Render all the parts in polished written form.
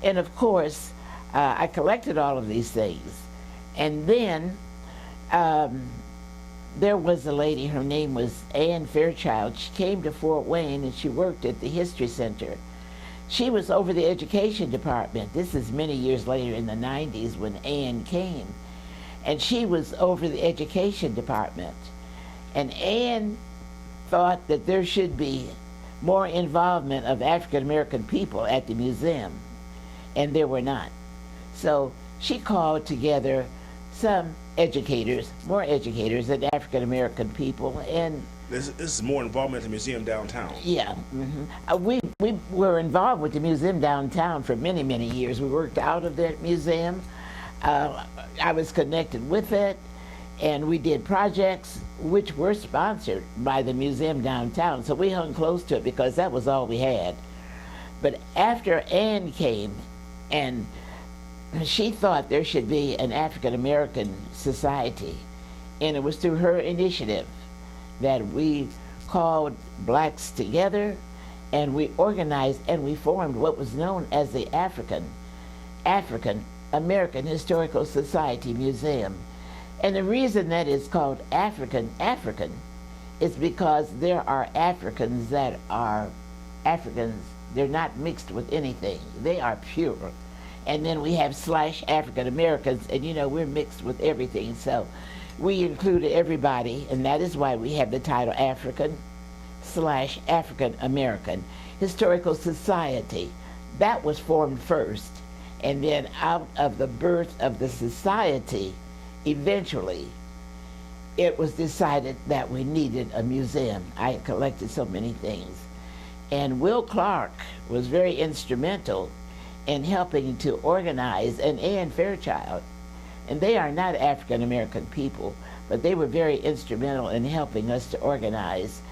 And of course, I collected all of these things. And then there was a lady, her name was Ann Fairchild. She came to Fort Wayne and she worked at the History Center. She was over the education department. This is many years later in the 90s when Ann came. And she was over the education department. And Ann thought that there should be more involvement of African American people at the museum, and there were not. So she called together some educators, more educators than African American people, and this is more involvement in the museum downtown. Yeah, we were involved with the museum downtown for many, many years. We worked out of that museum. I was connected with it, and we did projects which were sponsored by the museum downtown. So we hung close to it because that was all we had. But after Ann came, and she thought there should be an African American society, and it was through her initiative that we called blacks together, and we organized and we formed what was known as the African American Historical Society Museum. And the reason that it's called African is because there are Africans that are Africans. They're not mixed with anything. They are pure. And then we have / African Americans, and you know, we're mixed with everything. So we included everybody, and that is why we have the title African / African American Historical Society. That was formed first, and then out of the birth of the society, eventually it was decided that we needed a museum. I had collected so many things. And Will Clark was very instrumental in helping to organize, and Ann Fairchild, and they are not African American people, but they were very instrumental in helping us to organize.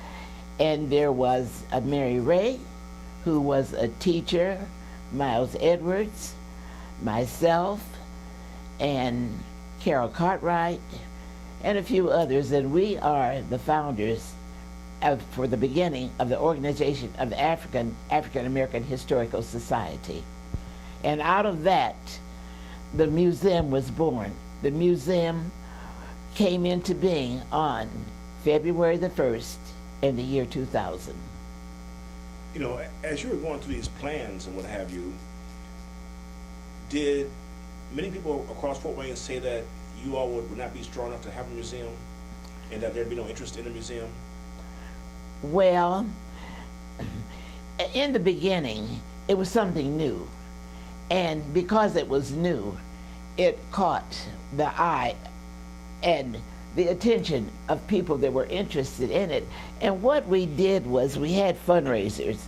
And there was a Mary Ray, who was a teacher, Miles Edwards, myself, and Carol Cartwright, and a few others, and we are the founders for the beginning of the organization of the African American Historical Society. And out of that, the museum was born. The museum came into being on February the 1st in the year 2000. You know, as you were going through these plans and what have you, did many people across Fort Wayne say that you all would not be strong enough to have a museum and that there'd be no interest in a museum? Well, in the beginning, it was something new. And because it was new, it caught the eye and the attention of people that were interested in it. And what we did was we had fundraisers.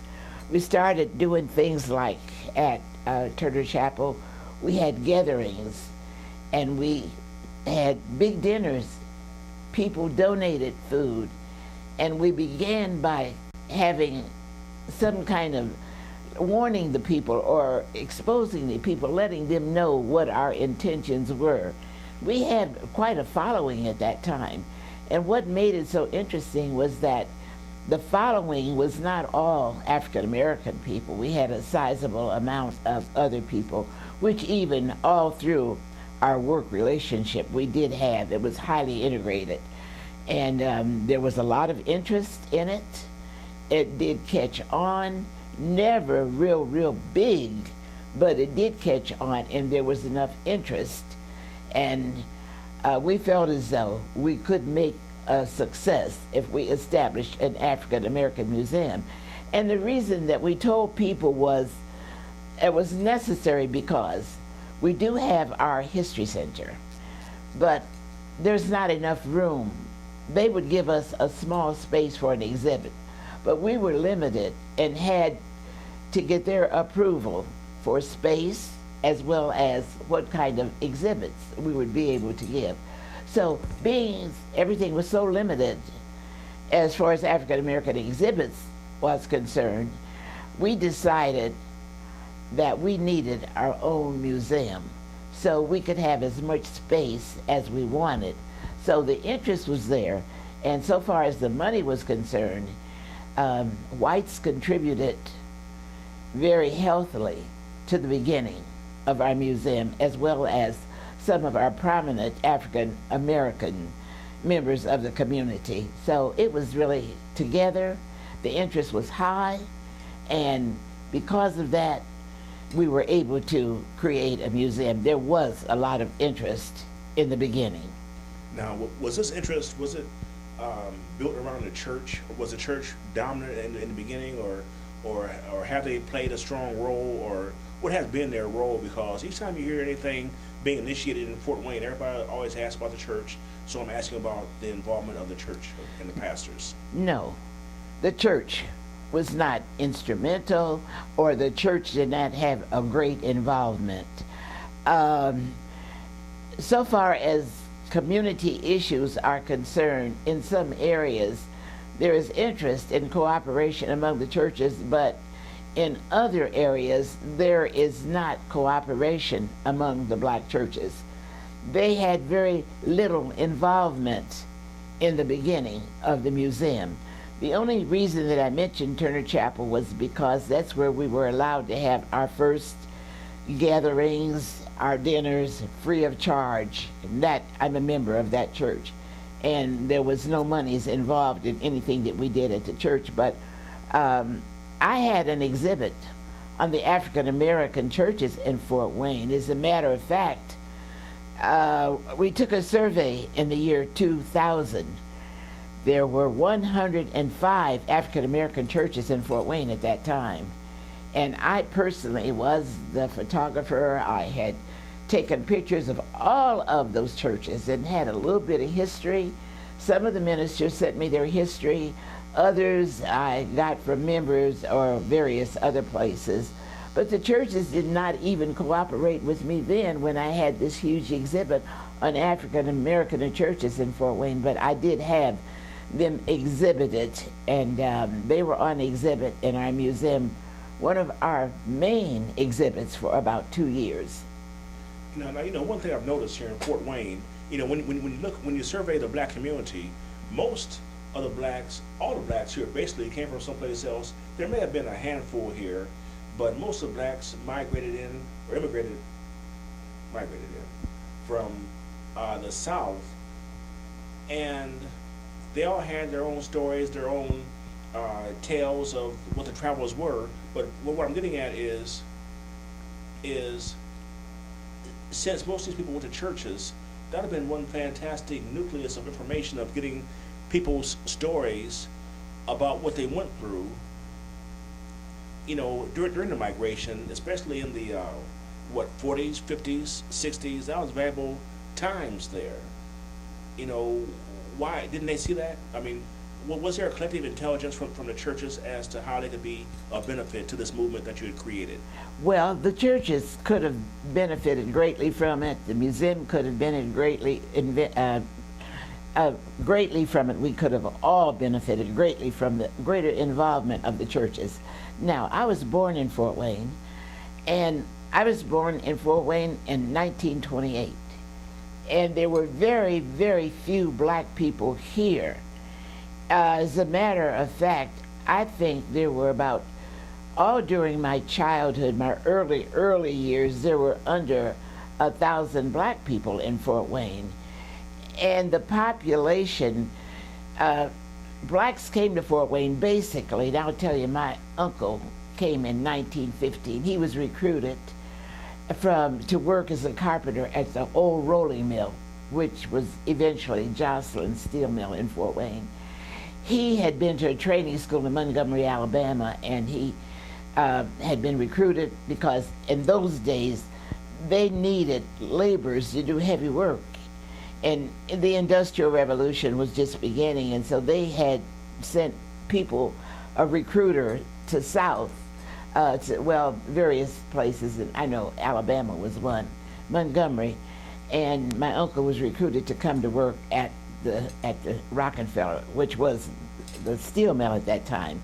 We started doing things like at Turner Chapel, we had gatherings, and we had big dinners. People donated food, and we began by having some kind of warning the people or exposing the people, letting them know what our intentions were. We had quite a following at that time, and what made it so interesting was that the following was not all African American people. We had a sizable amount of other people, which even all through our work relationship we did have. It was highly integrated, and there was a lot of interest in it. It did catch on, never real big, but it did catch on, and there was enough interest, and we felt as though we could make a success if we established an African American museum. And the reason that we told people was it was necessary because we do have our history center, but there's not enough room. They would give us a small space for an exhibit, but we were limited and had to get their approval for space as well as what kind of exhibits we would be able to give. So being everything was so limited as far as African American exhibits was concerned, we decided that we needed our own museum so we could have as much space as we wanted. So the interest was there, and so far as the money was concerned, whites contributed very healthily to the beginning of our museum, as well as some of our prominent African American members of the community. So it was really together. The interest was high, and because of that, we were able to create a museum. There was a lot of interest in the beginning. Now, was this interest, was it built around the church? Was the church dominant in the beginning, or have they played a strong role, or what has been their role? Because each time you hear anything being initiated in Fort Wayne, everybody always asks about the church, so I'm asking about the involvement of the church and the pastors. No, the church was not instrumental, or the church did not have a great involvement. So far as community issues are concerned, in some areas there is interest in cooperation among the churches, but in other areas there is not cooperation among the black churches. They had very little involvement in the beginning of the museum. The only reason that I mentioned Turner Chapel was because that's where we were allowed to have our first gatherings, our dinners, free of charge. And that, I'm a member of that church. And there was no monies involved in anything that we did at the church. But I had an exhibit on the African American churches in Fort Wayne. As a matter of fact, we took a survey in the year 2000. There were 105 African American churches in Fort Wayne at that time. And I personally was the photographer. I had taken pictures of all of those churches and had a little bit of history. Some of the ministers sent me their history. Others I got from members or various other places. But the churches did not even cooperate with me then when I had this huge exhibit on African American churches in Fort Wayne. But I did have them exhibited, and they were on exhibit in our museum, one of our main exhibits, for about 2 years. Now, one thing I've noticed here in Fort Wayne, when you survey the black community, most of the blacks, all the blacks here basically came from someplace else. There may have been a handful here, but most of the blacks migrated in from the South, and they all had their own stories, their own tales of what the travelers were. But what I'm getting at is since most of these people went to churches, that would have been one fantastic nucleus of information of getting people's stories about what they went through, during the migration, especially in the 40s, 50s, 60s. That was valuable times there. Why didn't they see that? I mean, was there a collective intelligence from the churches as to how they could be of benefit to this movement that you had created? Well, the churches could have benefited greatly from it. The museum could have benefited greatly from it. We could have all benefited greatly from the greater involvement of the churches. Now, I was born in Fort Wayne, and I was born in Fort Wayne in 1928. And there were very, very few black people here. As a matter of fact, I think there were about, all during my childhood, my early years, there were under 1,000 black people in Fort Wayne. And the population, blacks came to Fort Wayne basically, and I'll tell you, my uncle came in 1915. He was recruited to work as a carpenter at the old rolling mill, which was eventually Jocelyn Steel Mill in Fort Wayne. He had been to a training school in Montgomery, Alabama, and he had been recruited because in those days they needed laborers to do heavy work. And the Industrial Revolution was just beginning, and so they had sent people, a recruiter to South, various places, and I know Alabama was one, Montgomery, and my uncle was recruited to come to work at the Rockefeller, which was the steel mill at that time.